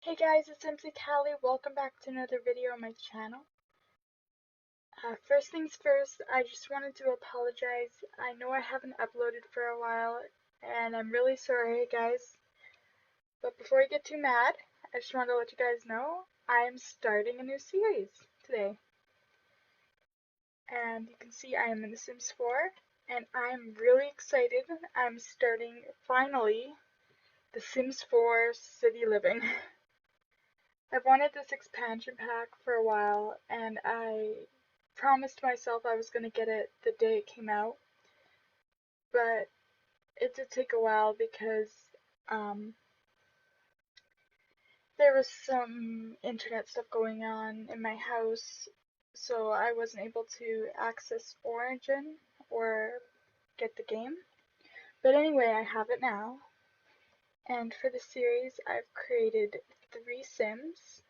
Hey guys, it's mckaliyt. Welcome back to another video on my channel. First things first, I just wanted to apologize. I know I haven't uploaded for a while, and I'm really sorry, guys. But before I get too mad, I just wanted to let you guys know I am starting a new series today. And you can see I am in The Sims 4, and I'm really excited. I'm starting, finally, The Sims 4 City Living. I've wanted this expansion pack for a while, and I promised myself I was going to get it the day it came out, but it did take a while because there was some internet stuff going on in my house, so I wasn't able to access Origin or get the game. But anyway, I have it now, and for the series, I've created 3 Sims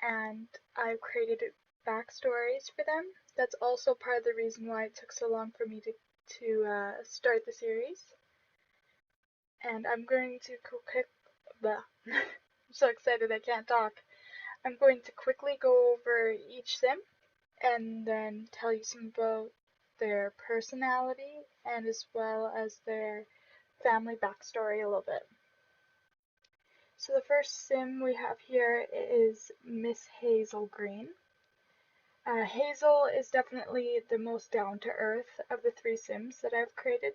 and I've created backstories for them. That's also part of the reason why it took so long for me to start the series. And I'm going to I'm so excited I can't talk. I'm going to quickly go over each sim and then tell you some about their personality and as well as their family backstory a little bit. So the first sim we have here is Miss Hazel Green. Hazel is definitely the most down-to-earth of the 3 Sims that I've created.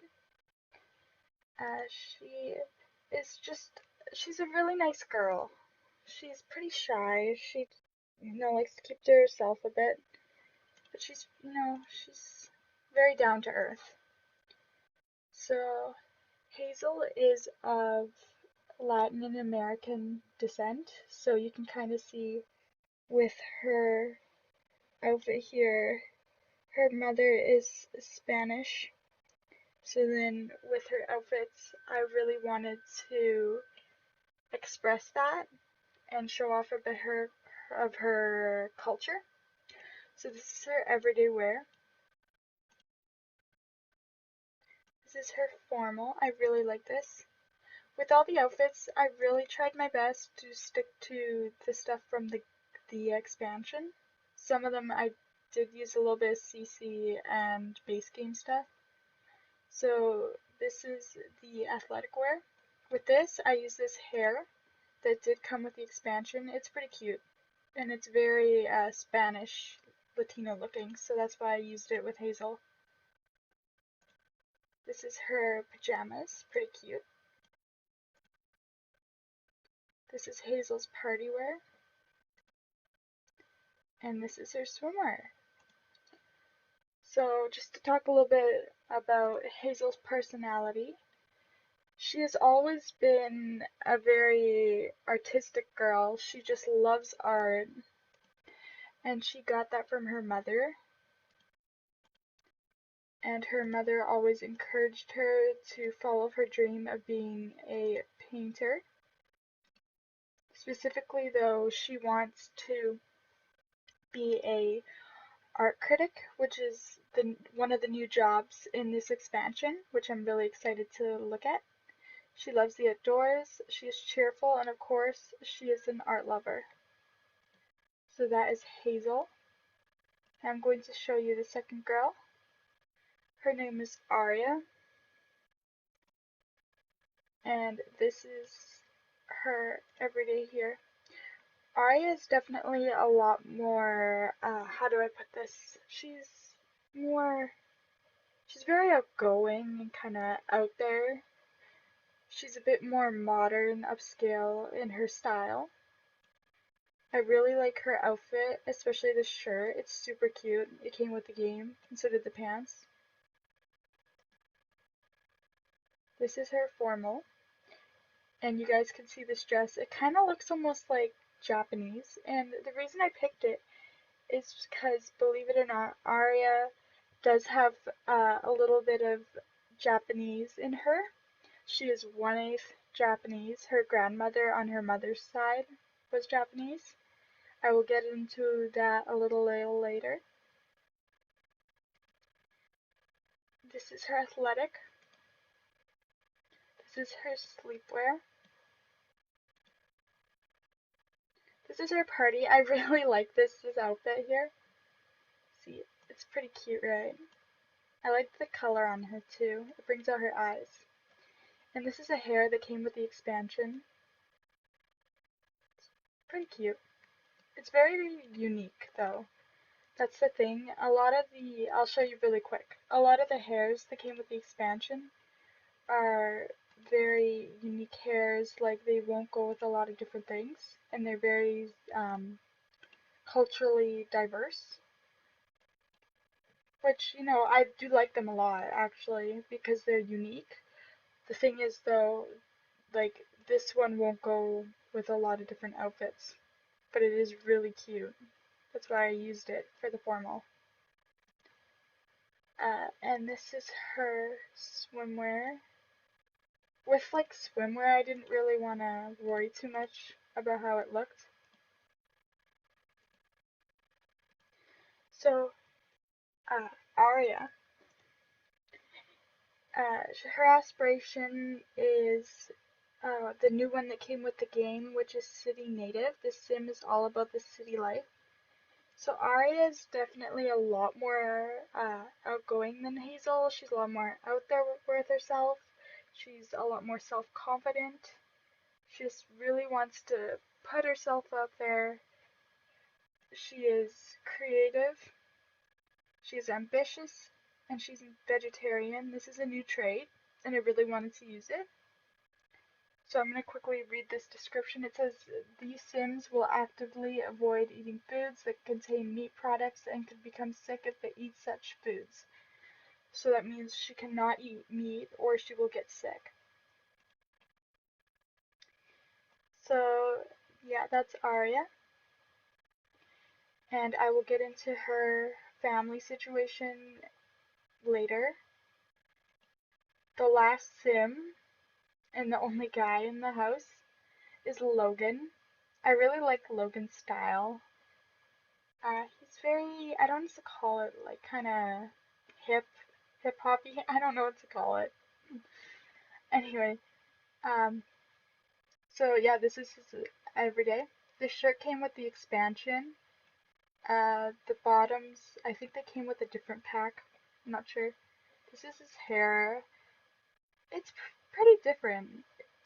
She is she's a really nice girl. She's pretty shy. She, likes to keep to herself a bit. But she's very down-to-earth. So, Hazel is of Latin and American descent. So you can kind of see with her outfit here, her mother is Spanish, so then with her outfits, I really wanted to express that and show off a bit of her culture. So this is her everyday wear. This is her formal. I really like this. With all the outfits, I really tried my best to stick to the stuff from the expansion. Some of them I did use a little bit of CC and base game stuff. So this is the athletic wear. With this, I use this hair that did come with the expansion. It's pretty cute, and it's very Spanish Latino looking, so that's why I used it with Hazel. This is her pajamas, pretty cute. This is Hazel's party wear, and this is her swimwear. So just to talk a little bit about Hazel's personality, she has always been a very artistic girl. She just loves art, and she got that from her mother. And her mother always encouraged her to follow her dream of being a painter. Specifically, though, she wants to be a art critic, which is one of the new jobs in this expansion, which I'm really excited to look at. She loves the outdoors, she is cheerful, and of course, she is an art lover. So that is Hazel. I'm going to show you the second girl. Her name is Aria, and this is her everyday here. Aria is definitely a lot more, how do I put this? She's very outgoing and kind of out there. She's a bit more modern, upscale in her style. I really like her outfit, especially the shirt. It's super cute. It came with the game, and so did the pants. This is her formal, and you guys can see this dress. It kind of looks almost like Japanese, and the reason I picked it is because, believe it or not, Aria does have a little bit of Japanese in her. She is 1/8 Japanese. Her grandmother on her mother's side was Japanese. I will get into that a little later. This is her athletic. This is her sleepwear. This is her party. I really like this outfit here. See, it's pretty cute, right? I like the color on her too. It brings out her eyes. And this is a hair that came with the expansion. Pretty cute. It's very unique though. That's the thing. I'll show you really quick. A lot of the hairs that came with the expansion are very unique hairs, like they won't go with a lot of different things, and they're very culturally diverse, which, I do like them a lot, actually, because they're unique. The thing is, though, like, this one won't go with a lot of different outfits, but it is really cute. That's why I used it for the formal. And this is her swimwear. With, like, swimwear, I didn't really want to worry too much about how it looked. So, Aria, her aspiration is the new one that came with the game, which is City Native. This sim is all about the city life. So Aria is definitely a lot more outgoing than Hazel. She's a lot more out there with herself. She's a lot more self-confident. She just really wants to put herself out there. She is creative. She's ambitious. And she's a vegetarian. This is a new trait, and I really wanted to use it. So I'm going to quickly read this description. It says, these Sims will actively avoid eating foods that contain meat products and could become sick if they eat such foods. So that means she cannot eat meat or she will get sick. So yeah, that's Aria. And I will get into her family situation later. The last Sim, and the only guy in the house, is Logan. I really like Logan's style. He's very, I don't know what to call it, like kind of hip hoppy. I don't know what to call it. Anyway, um, so yeah, this is his everyday. The shirt came with the expansion. The bottoms, I think they came with a different pack. I'm not sure. This is his hair. It's pretty different.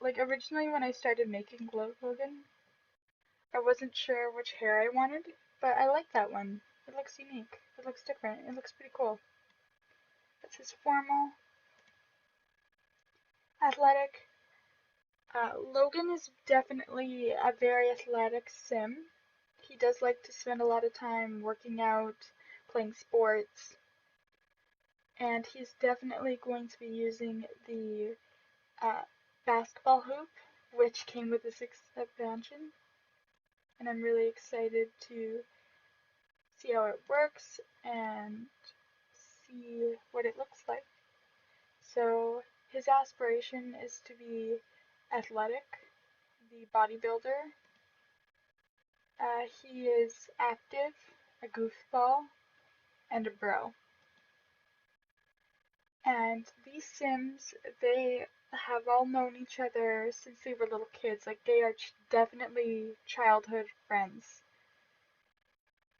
Like originally when I started making Logan, I wasn't sure which hair I wanted, but I like that one. It looks unique. It looks different. It looks pretty cool. That's his formal. Athletic. Logan is definitely a very athletic sim. He does like to spend a lot of time working out, playing sports, and he's definitely going to be using the uh, basketball hoop, which came with this expansion, and I'm really excited to see how it works and see what it looks like. So his aspiration is to be athletic, the bodybuilder. He is active, a goofball, and a bro. And these Sims, they have all known each other since they were little kids. Like, they are definitely childhood friends.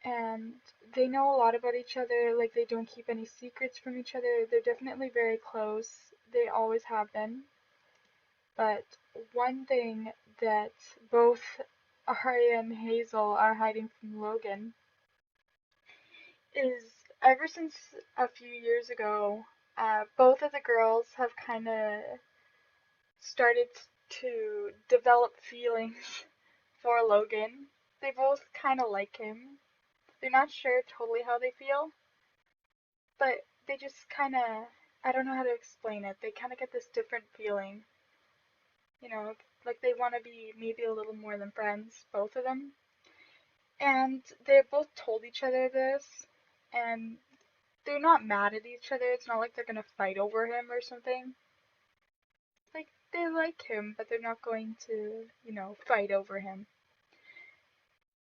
And they know a lot about each other. Like, they don't keep any secrets from each other. They're definitely very close. They always have been. But one thing that both Aria and Hazel are hiding from Logan is ever since a few years ago, both of the girls have kind of started to develop feelings for Logan. They both kind of like him. They're not sure totally how they feel, but they just kind of, I don't know how to explain it. They kind of get this different feeling. Like they want to be maybe a little more than friends, both of them. And they both told each other this, and they're not mad at each other. It's not like they're gonna fight over him or something. Like, they like him, but they're not going to, fight over him.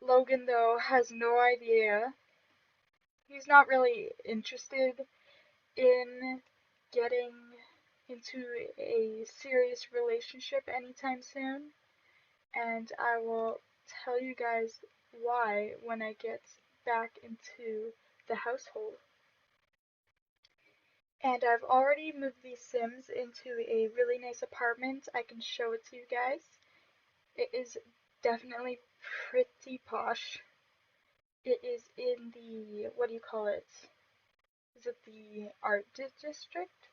Logan, though, has no idea. He's not really interested in getting into a serious relationship anytime soon. And I will tell you guys why when I get back into the household. And I've already moved these Sims into a really nice apartment. I can show it to you guys. It is definitely pretty posh. It is in the, what do you call it? Is it the art district?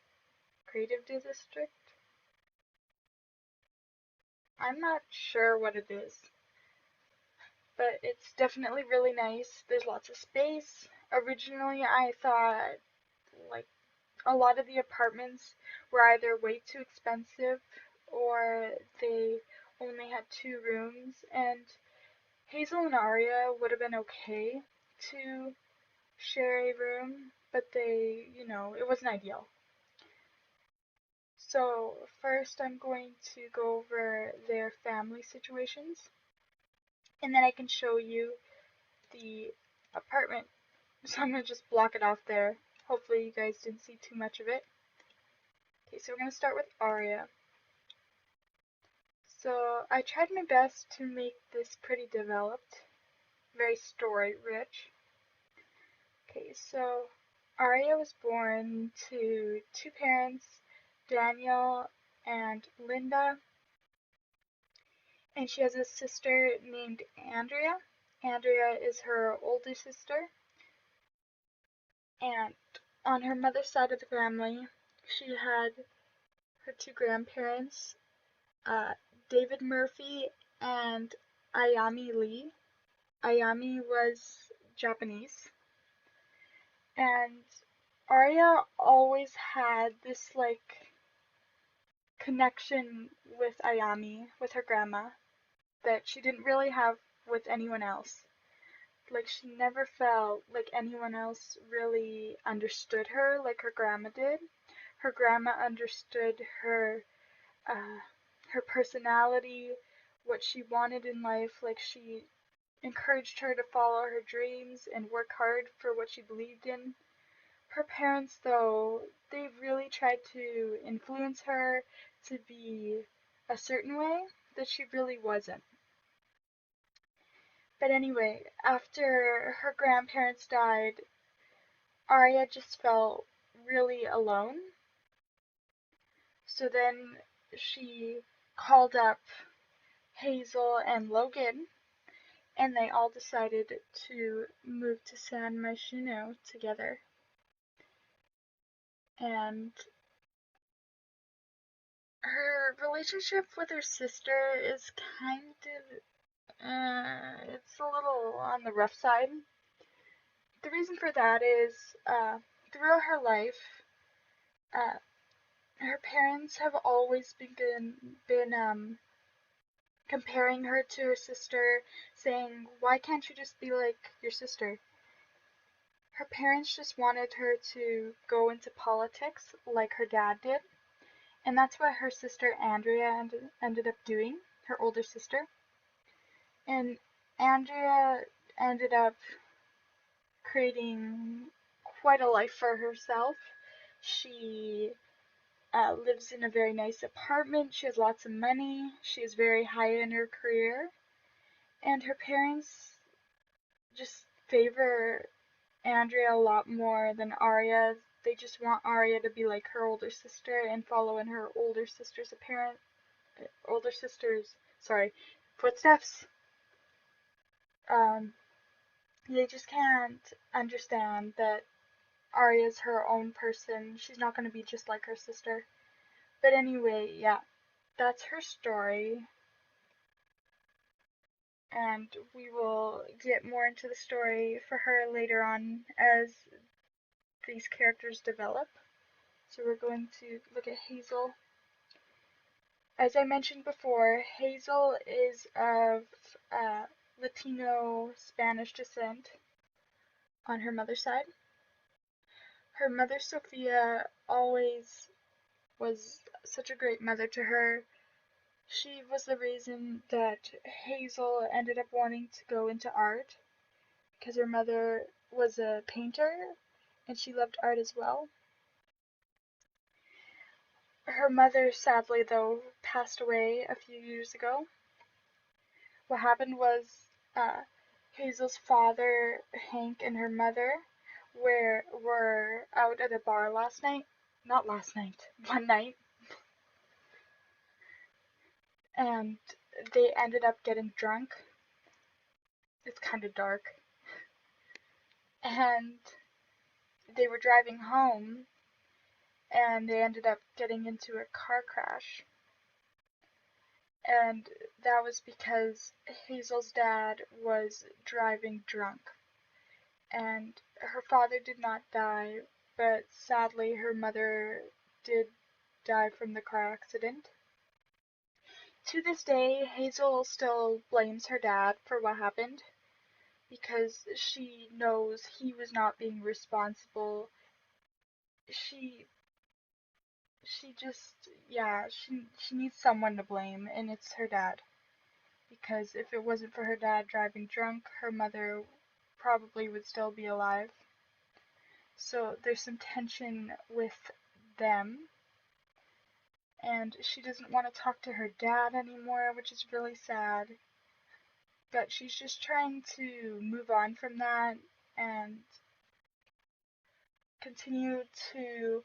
Creative district? I'm not sure what it is, but it's definitely really nice. There's lots of space. Originally, I thought like a lot of the apartments were either way too expensive or they only had 2 rooms, and Hazel and Aria would have been okay to share a room, but they, it wasn't ideal. So first I'm going to go over their family situations, and then I can show you the apartment. So I'm going to just block it off there. Hopefully you guys didn't see too much of it. Okay, so we're going to start with Aria. So I tried my best to make this pretty developed, very story rich. Okay, so Aria was born to 2 parents, Daniel and Linda, and she has a sister named Andrea. Andrea is her older sister, and on her mother's side of the family, she had her 2 grandparents, uh, David Murphy and Ayami Lee. Ayami was Japanese, and Aria always had this connection with Ayami, with her grandma, that she didn't really have with anyone else. Like, she never felt like anyone else really understood her like her grandma did. Her grandma understood uh, her personality, what she wanted in life. Like, she encouraged her to follow her dreams and work hard for what she believed in. Her parents, though, they really tried to influence her to be a certain way that she really wasn't. But anyway, after her grandparents died, Aria just felt really alone. So then she called up Hazel and Logan, and they all decided to move to San MYSHUNO together. And her relationship with her sister is it's a little on the rough side. The reason for that is, throughout her life, uh, her parents have always been comparing her to her sister, saying, "Why can't you just be like your sister?" Her parents just wanted her to go into politics like her dad did, and that's what her sister Andrea ended up doing, her older sister. And Andrea ended up creating quite a life for herself. She lives in a very nice apartment. She has lots of money. She is very high in her career. And her parents just favor Andrea a lot more than Aria. They just want Aria to be like her older sister and follow in her older sister's, sorry, footsteps. Um, they just can't understand that Aria's her own person. She's not going to be just like her sister. But anyway, yeah, that's her story. And we will get more into the story for her later on as these characters develop. So we're going to look at Hazel. As I mentioned before, Hazel is of Latino Spanish descent on her mother's side. Her mother, Sofia, always was such a great mother to her. She was the reason that Hazel ended up wanting to go into art, because her mother was a painter and she loved art as well. Her mother, sadly though, passed away a few years ago. What happened was Hazel's father, Hank, and her mother were out at a bar last night. Not last night, one night. And they ended up getting drunk. It's kind of dark. And they were driving home and they ended up getting into a car crash. And that was because Hazel's dad was driving drunk. And her father did not die, but sadly her mother did die from the car accident. To this day, Hazel still blames her dad for what happened because she knows he was not being responsible. She just, yeah, she needs someone to blame, and it's her dad. Because if it wasn't for her dad driving drunk, her mother probably would still be alive. So there's some tension with them, and she doesn't want to talk to her dad anymore, which is really sad. But she's just trying to move on from that and continue to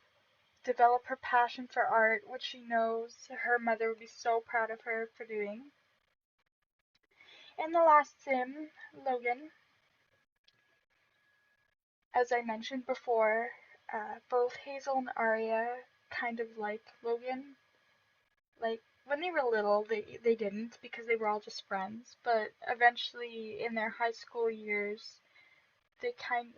develop her passion for art, which she knows her mother would be so proud of her for doing. And the last sim, Logan, as I mentioned before, both Hazel and Aria kind of like Logan. Like, when they were little, they didn't because they were all just friends. But eventually, in their high school years, they kind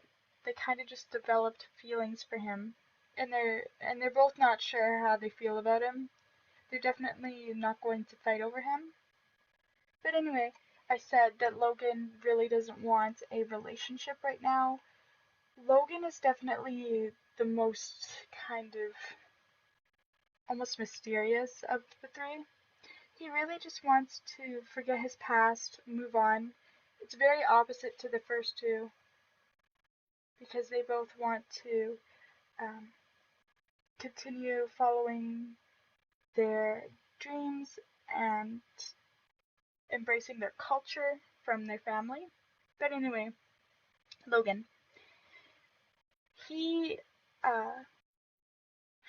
of just developed feelings for him. And they're both not sure how they feel about him. They're definitely not going to fight over him. But anyway, I said that Logan really doesn't want a relationship right now. Logan is definitely the most kind of almost mysterious of the three. He really just wants to forget his past, move on. It's very opposite to the first two because they both want to um, continue following their dreams and embracing their culture from their family. But anyway, Logan. He uh,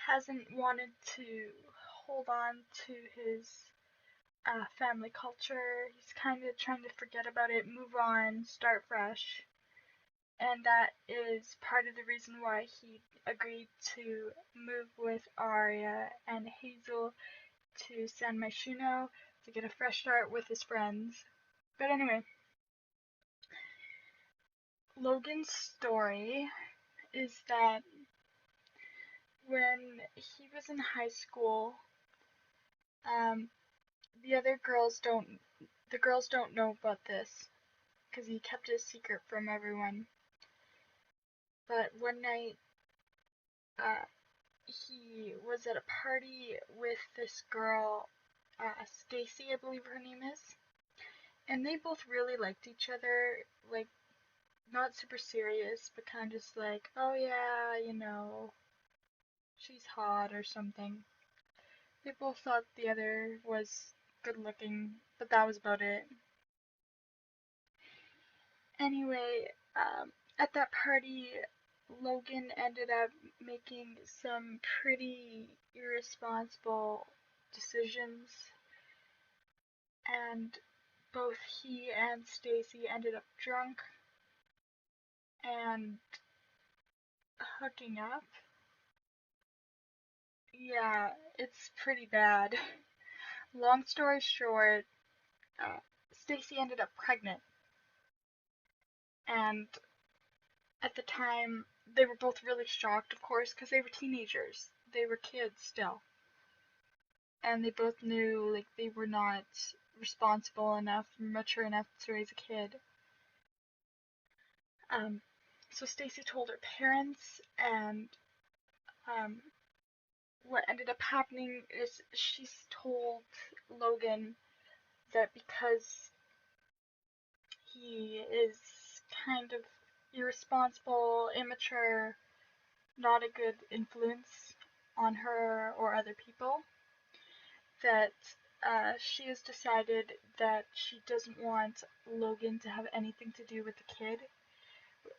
hasn't wanted to hold on to his family culture. He's kind of trying to forget about it, move on, start fresh. And that is part of the reason why he agreed to move with Aria and Hazel to MYSHUNO to get a fresh start with his friends. But anyway, Logan's story is that when he was in high school, um, the girls don't know about this because he kept it a secret from everyone. But one night, uh, he was at a party with this girl, Stacy, I believe her name is, and they both really liked each other, like, not super serious, but kind of just like, oh yeah, she's hot or something. They both thought the other was good looking, but that was about it. Anyway, at that party, Logan ended up making some pretty irresponsible decisions, and both he and Stacy ended up drunk and hooking up. Yeah, it's pretty bad. Long story short, Stacy ended up pregnant, and at the time they were both really shocked, of course, because they were teenagers. They were kids still. And they both knew like they were not responsible enough, mature enough to raise a kid. Um, so Stacy told her parents, and um, what ended up happening is she's told Logan that because he is kind of irresponsible, immature, not a good influence on her or other people, that she has decided that she doesn't want Logan to have anything to do with the kid,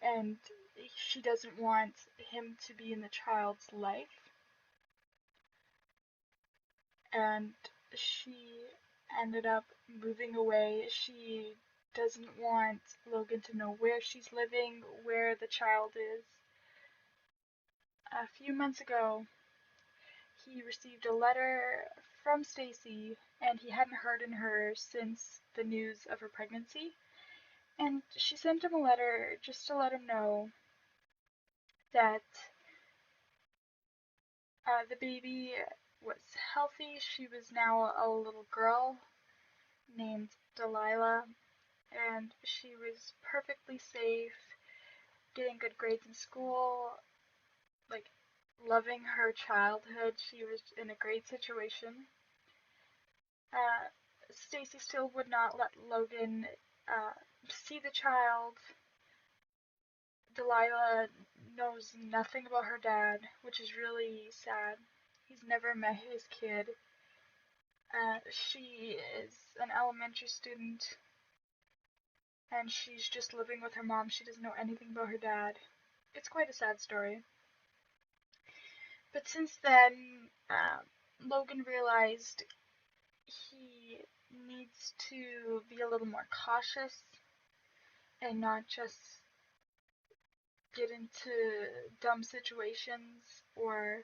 and she doesn't want him to be in the child's life. And she ended up moving away. She doesn't want Logan to know where she's living, where the child is. A few months ago, he received a letter from Stacy, and he hadn't heard in her since the news of her pregnancy. And she sent him a letter just to let him know that the baby was healthy. She was now a little girl named Delilah, and she was perfectly safe, getting good grades in school, like loving her childhood. She was in a great situation. Stacy still would not let Logan see the child. Delilah knows nothing about her dad, which is really sad. He's never met his kid. She is an elementary student, and she's just living with her mom. She doesn't know anything about her dad. It's quite a sad story. But since then, Logan realized he needs to be a little more cautious and not just get into dumb situations or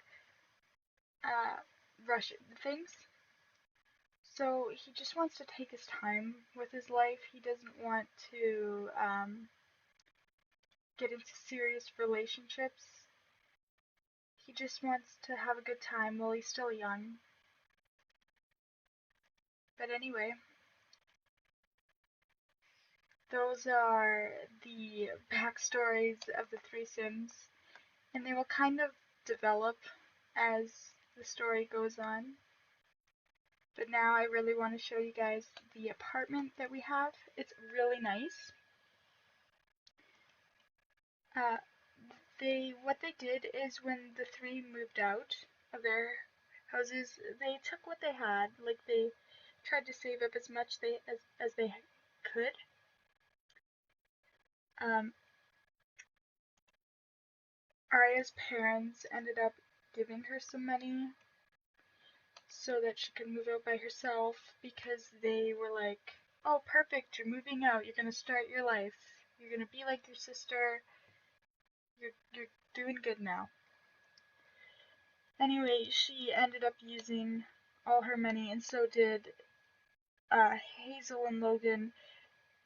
rush things. So he just wants to take his time with his life. He doesn't want to get into serious relationships. He just wants to have a good time while he's still young. But anyway, those are the backstories of the three Sims, and they will kind of develop as the story goes on. But now I really want to show you guys the apartment that we have. It's really nice. What they did is when the three moved out of their houses, they took what they had. Like, they tried to save up as much as they could. Aria's parents ended up giving her some money so that she could move out by herself, because they were like, oh, perfect, you're moving out, you're gonna start your life, you're gonna be like your sister, you're doing good now. Anyway, she ended up using all her money, and so did Hazel and Logan.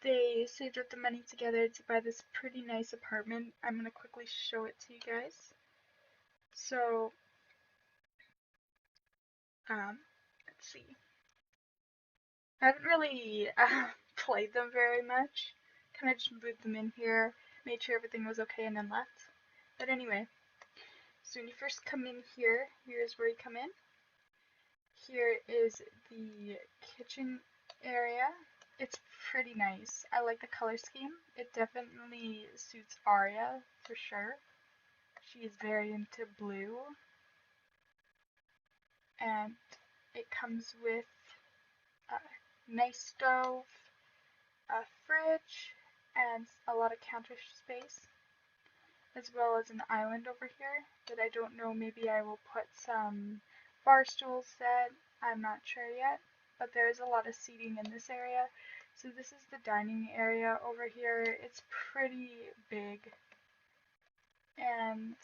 They saved up the money together to buy this pretty nice apartment. I'm gonna quickly show it to you guys. So, let's see. I haven't really played them very much. Kind of just moved them in here, made sure everything was okay, and then left. But anyway, so when you first come in here, here's where you come in. Here is the kitchen area. It's pretty nice. I like the color scheme. It definitely suits Aria for sure. She is very into blue. And it comes with a nice stove, a fridge, and a lot of counter space, as well as an island over here that I don't know, maybe I will put some bar stools set, I'm not sure yet, but there is a lot of seating in this area. So this is the dining area over here. It's pretty big, and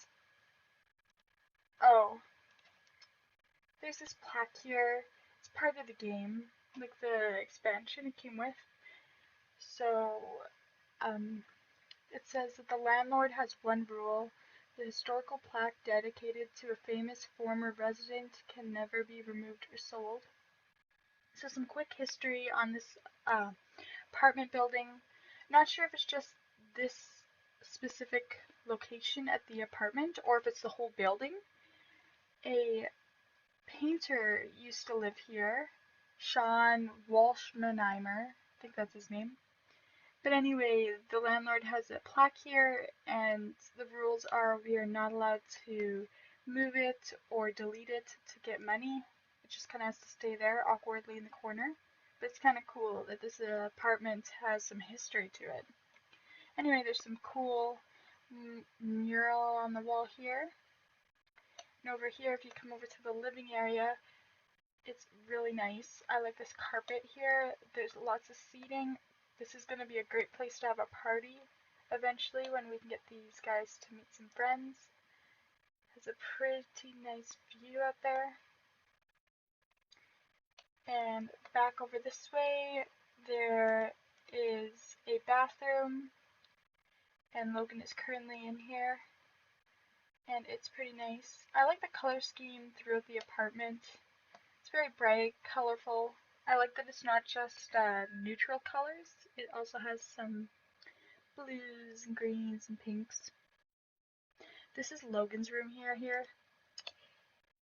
oh, there's this plaque here. It's part of the game, like the expansion it came with. So, it says that the landlord has one rule: the historical plaque dedicated to a famous former resident can never be removed or sold. So some quick history on this apartment building. Not sure if it's just this specific location at the apartment or if it's the whole building. A painter used to live here, Sean Walshmanheimer, I think that's his name. But anyway, the landlord has a plaque here, and the rules are we are not allowed to move it or delete it to get money. It just kind of has to stay there awkwardly in the corner. But it's kind of cool that this apartment has some history to it. Anyway, there's some cool mural on the wall here. And over here, if you come over to the living area, it's really nice. I like this carpet here. There's lots of seating. This is going to be a great place to have a party eventually when we can get these guys to meet some friends. Has a pretty nice view out there. And back over this way, there is a bathroom, and Logan is currently in here, and it's pretty nice. I like the color scheme throughout the apartment. It's very bright, colorful. I like that it's not just neutral colors. It also has some blues and greens and pinks. This is Logan's room here.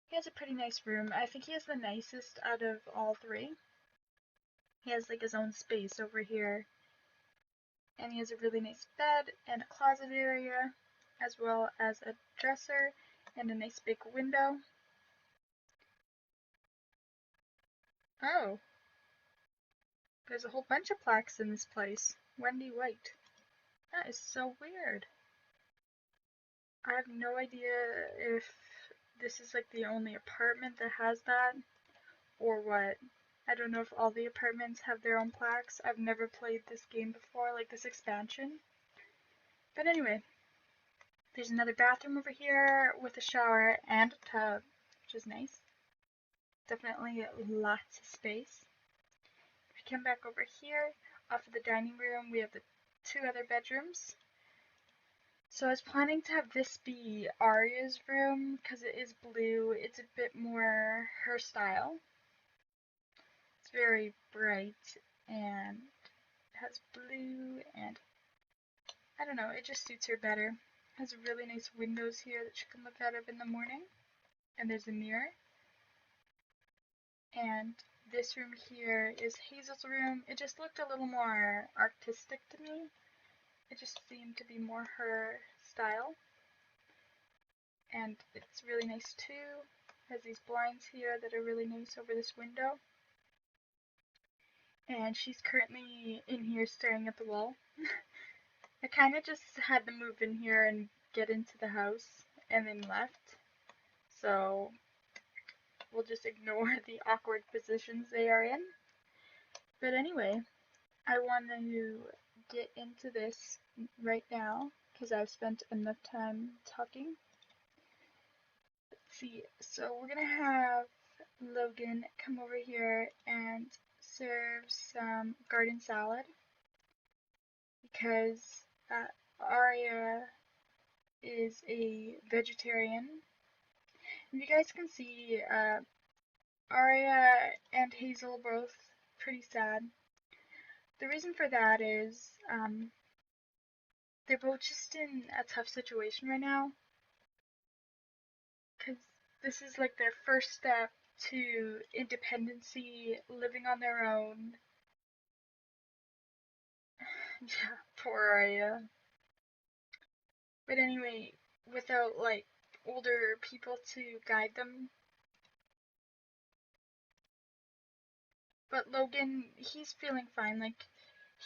He has a pretty nice room. I think he has the nicest out of all three. He has like his own space over here. And he has a really nice bed and a closet area, as well as a dresser and a nice big window. Oh, there's a whole bunch of plaques in this place. Wendy White. That is so weird. I have no idea if this is like the only apartment that has that, or what. I don't know if all the apartments have their own plaques. I've never played this game before, like this expansion. But anyway, there's another bathroom over here with a shower and a tub, which is nice. Definitely lots of space. If you come back over here, off of the dining room, we have the two other bedrooms. So I was planning to have this be Aria's room because it is blue. It's a bit more her style. It's very bright and it has blue, and I don't know, it just suits her better. It has really nice windows here that she can look out of in the morning. And there's a mirror. And this room here is Hazel's room. It just looked a little more artistic to me. It just seemed to be more her style. And it's really nice too. It has these blinds here that are really nice over this window. And she's currently in here staring at the wall. I kind of just had to move in here and get into the house and then left. So we'll just ignore the awkward positions they are in. But anyway, I want to get into this right now because I've spent enough time talking. Let's see, so we're gonna have Logan come over here and serve some garden salad because Aria is a vegetarian. And you guys can see Aria and Hazel are both pretty sad. The reason for that is they're both just in a tough situation right now because this is like their first step to independency, living on their own. Yeah, poor Aria. But anyway, without like older people to guide them. But Logan, he's feeling fine. Like,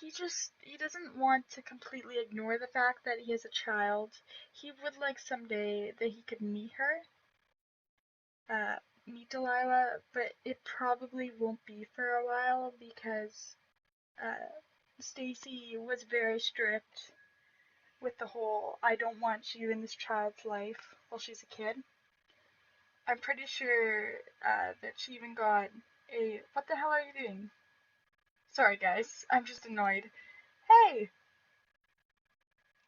he doesn't want to completely ignore the fact that he has a child. He would like someday that he could meet her, meet Delilah, but it probably won't be for a while because Stacy was very strict with the whole I don't want you in this child's life while she's a kid. I'm pretty sure that she even got a what the hell are you doing? Sorry guys, I'm just annoyed. Hey!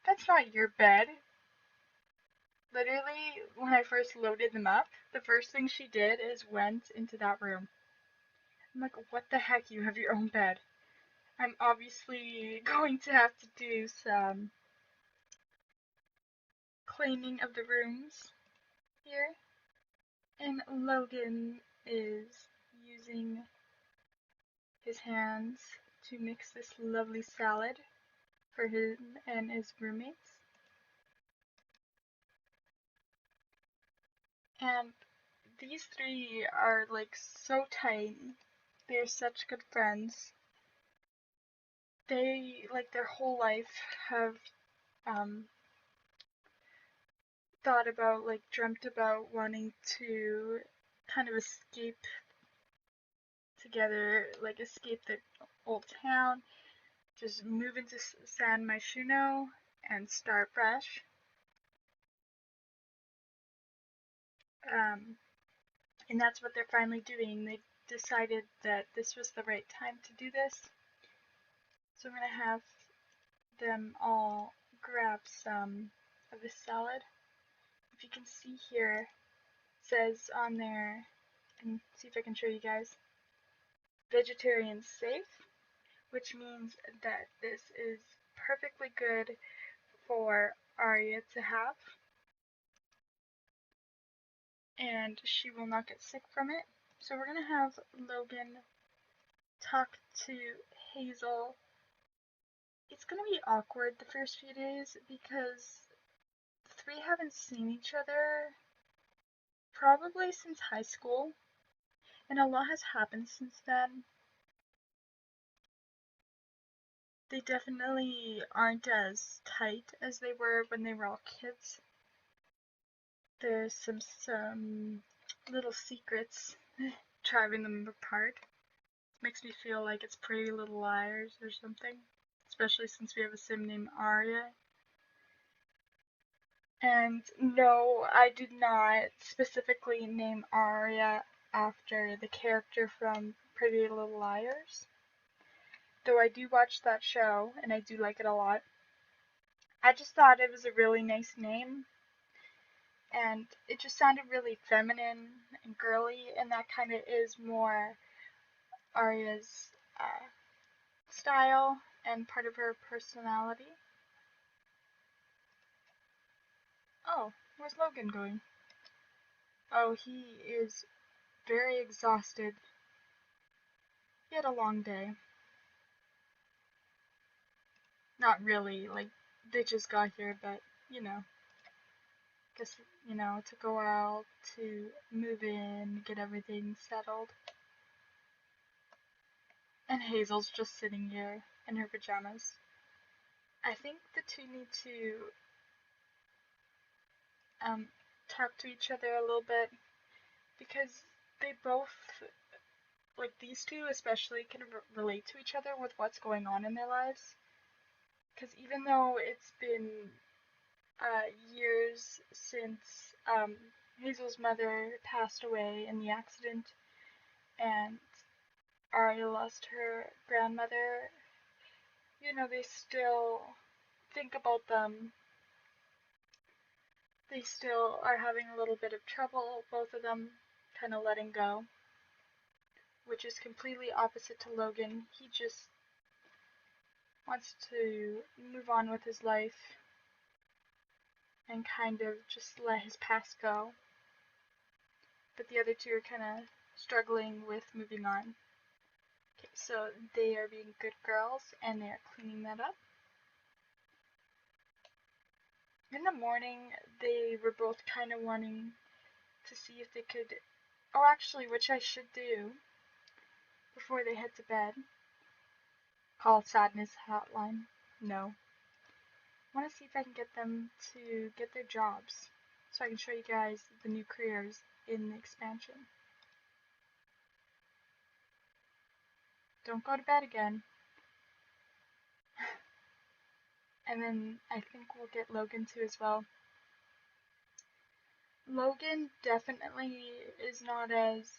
That's not your bed. Literally, when I first loaded them up, the first thing she did is went into that room. I'm like, what the heck, you have your own bed. I'm obviously going to have to do some cleaning of the rooms here. And Logan is using his hands to mix this lovely salad for him and his roommates. And these three are like so tight. They're such good friends. They like their whole life have um thought about, like dreamt about wanting to kind of escape together, like escape the old town, just move into San MYSHUNO and start fresh. Um, and that's what they're finally doing. They decided that this was the right time to do this. So I'm gonna have them all grab some of this salad. If you can see here, it says on there, and see if I can show you guys, vegetarian safe, which means that this is perfectly good for Aria to have, and she will not get sick from it. So we're gonna have Logan talk to Hazel. It's gonna be awkward the first few days because the three haven't seen each other probably since high school, and a lot has happened since then. They definitely aren't as tight as they were when they were all kids. There's some little secrets driving them apart. Makes me feel like it's Pretty Little Liars or something, especially since we have a sim named Aria. And no, I did not specifically name Aria after the character from Pretty Little Liars, though I do watch that show and I do like it a lot. I just thought it was a really nice name, and it just sounded really feminine and girly, and that kind of is more Aria's style and part of her personality. Oh, where's Logan going? Oh, he is very exhausted. He had a long day. Not really, like, they just got here, but, you know, guess, it took a while to move in, get everything settled. And Hazel's just sitting here in her pajamas. I think the two need to talk to each other a little bit because they both, like these two especially, can relate to each other with what's going on in their lives. Because even though it's been years since Hazel's mother passed away in the accident and Aria lost her grandmother, they still think about them. They still are having a little bit of trouble, both of them kind of letting go, which is completely opposite to Logan. He just wants to move on with his life and kind of just let his past go. But the other two are kind of struggling with moving on. Okay, so they are being good girls and they are cleaning that up. In the morning, they were both kind of wanting to see if they could, oh, actually, which I should do before they head to bed, call Sadness Hotline. No. I want to see if I can get them to get their jobs so I can show you guys the new careers in the expansion. Don't go to bed again. And then I think we'll get Logan too as well. Logan definitely is not as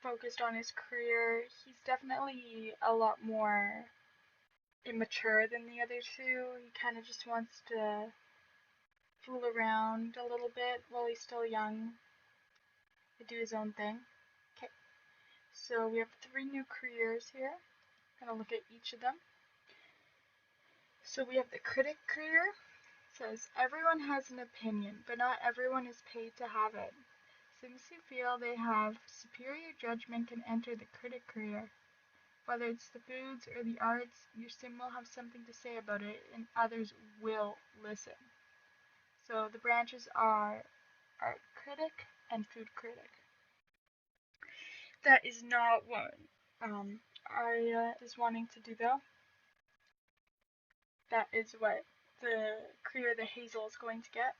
focused on his career. He's definitely a lot more immature than the other two. He kind of just wants to fool around a little bit while he's still young, to do his own thing. Okay, so we have 3 new careers here. I'm gonna look at each of them. So we have the critic career. It says everyone has an opinion, but not everyone is paid to have it. Sims who feel they have superior judgment can enter the critic career. Whether it's the foods or the arts, your sim will have something to say about it, and others will listen. So the branches are art critic and food critic. That is not what Aria is wanting to do, though. That is what the career that Hazel is going to get.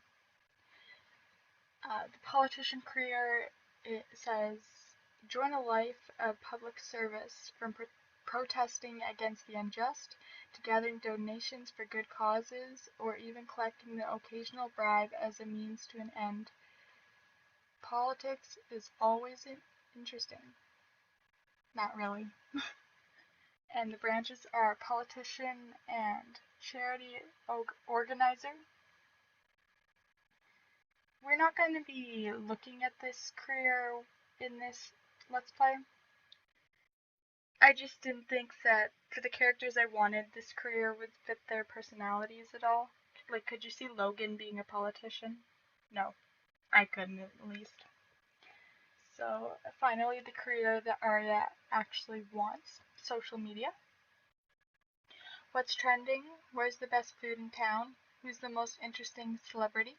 The politician career, it says, join a life of public service from protesting against the unjust to gathering donations for good causes or even collecting the occasional bribe as a means to an end. Politics is always interesting. Not really. And the branches are politician and charity organizer. We're not going to be looking at this career in this Let's Play. I just didn't think that for the characters I wanted, this career would fit their personalities at all. Like, could you see Logan being a politician? No, I couldn't at least. So, finally, the career that Aria actually wants. Social media. What's trending? Where's the best food in town? Who's the most interesting celebrity?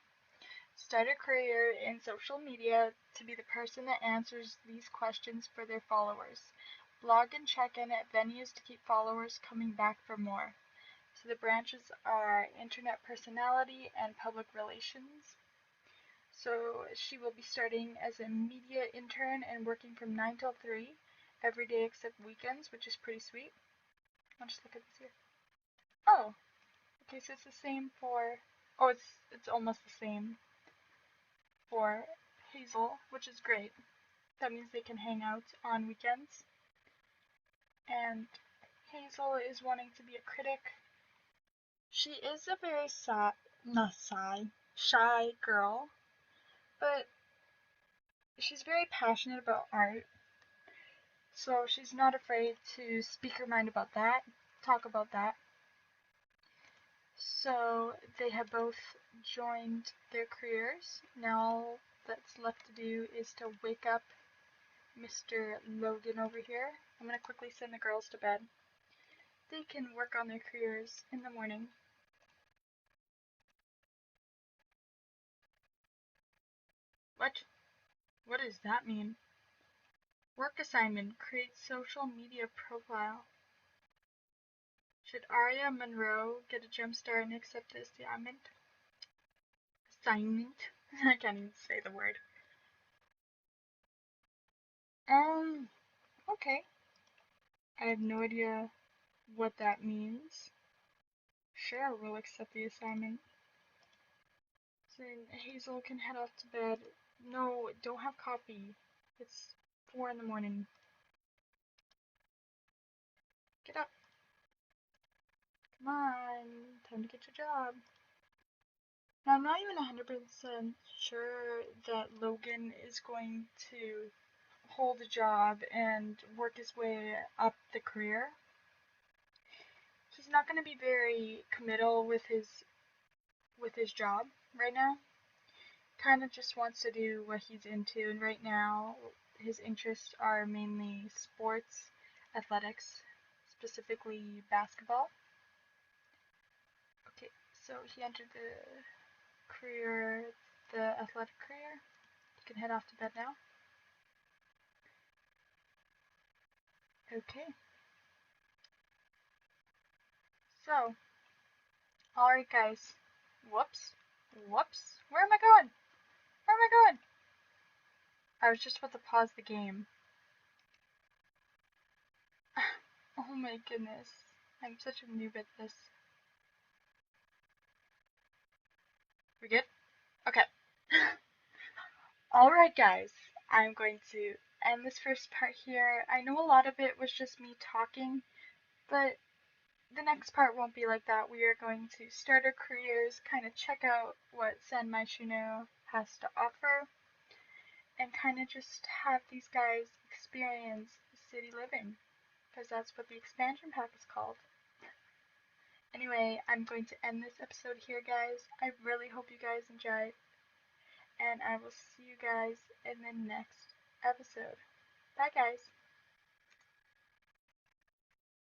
Start a career in social media to be the person that answers these questions for their followers. Blog and check in at venues to keep followers coming back for more. So the branches are internet personality and public relations. So she will be starting as a media intern and working from 9 till 3 every day except weekends, which is pretty sweet. I'll just look at this here. Oh, okay, so it's the same for, oh, it's almost the same for Hazel, which is great. That means they can hang out on weekends. And Hazel is wanting to be a critic. She is a very shy girl, but she's very passionate about art. So she's not afraid to speak her mind about that, talk about that. So they have both joined their careers. Now all that's left to do is to wake up Mr. Logan over here. I'm going to quickly send the girls to bed. They can work on their careers in the morning. What? What does that mean? Work assignment. Create social media profile. Should Aria Monroe get a jump start and accept this assignment? Assignment? I can't even say the word. Okay. I have no idea what that means. Sure, we'll accept the assignment. So Hazel can head off to bed. No, don't have coffee. It's 4 in the morning. Get up. Come on. Time to get your job. Now, I'm not even 100% sure that Logan is going to hold a job and work his way up the career. He's not going to be very committal with his job right now. Kind of just wants to do what he's into, and right now his interests are mainly sports, athletics, specifically basketball. Okay, so he entered the athletic career. You can head off to bed now. Okay. So, alright guys. Whoops. Whoops. Where am I going? Where am I going? I was just about to pause the game. Oh my goodness. I'm such a noob at this. We good? Okay. Alright guys, I'm going to end this first part here. I know a lot of it was just me talking, but the next part won't be like that. We are going to start our careers, kind of check out what MYSHUNO has to offer, and kind of just have these guys experience city living, because that's what the expansion pack is called. Anyway, I'm going to end this episode here, guys. I really hope you guys enjoyed, and I will see you guys in the next episode. Bye, guys.